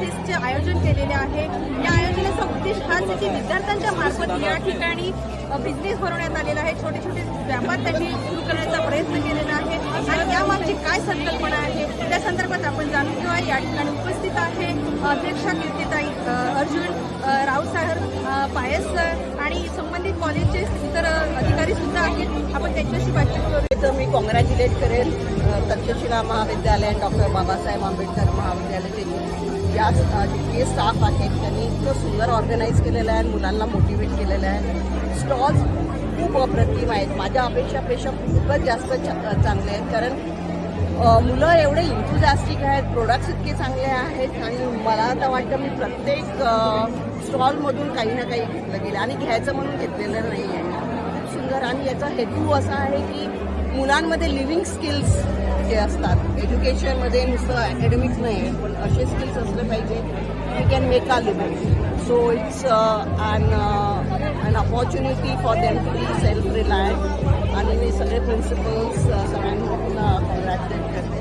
फेस्टचे आयोजन केलेले आहे। या आयोजनाचा उद्देश हाच आहे की विद्यार्थ्यांच्या मार्फत या ठिकाणी बिझनेस भरवण्यात आलेला आहे। छोटे छोटे व्यापार त्यांनी सुरू करण्याचा प्रयत्न केलेला आहे आणि यामागची काय संकल्पना आहे त्या संदर्भात आपण जाणून घेऊया। या ठिकाणी उपस्थित आहे अध्यक्षा कीर्तिताई अर्जुन, रावसाहेब पायस आणि संबंधित कॉलेजचे इतर अधिकारी सुद्धा आहेत। आपण त्यांच्याशी बातचीत करूया। तर मी कॉंग्रॅच्युलेट करेन तक्षशिला महाविद्यालय, डॉक्टर बाबासाहेब आंबेडकर महाविद्यालयाचे या जे स्टाफ आहेत त्यांनी इतकं सुंदर ऑर्गनाईज केलेलं आहे, मुलांना मोटिवेट केलेलं आहे। स्टॉल्स खूप अप्रतिम आहेत, माझ्या अपेक्षापेक्षा खूपच जास्त चांगले आहेत, कारण मुलं एवढे इंथुझॅस्टिक आहेत, प्रोडक्ट्स इतके चांगले आहेत आणि मला तर वाटतं मी प्रत्येक स्टॉलमधून काही ना काही घेतलं गेलं आणि घ्यायचं म्हणून घेतलेलं नाही आहे। खूप सुंदर आणि याचा हेतू असा आहे की मुलांमध्ये लिव्हिंग स्किल्स जे असतात, एज्युकेशनमध्ये नुसतं अकॅडमिक्स नाही आहे पण असे स्किल्स असले पाहिजे we can make a living. So it's an opportunity for them to be self-reliant आणि मी सगळे प्रिन्सिपल्स सगळ्यांना कॉंग्रॅच्युलेट करते।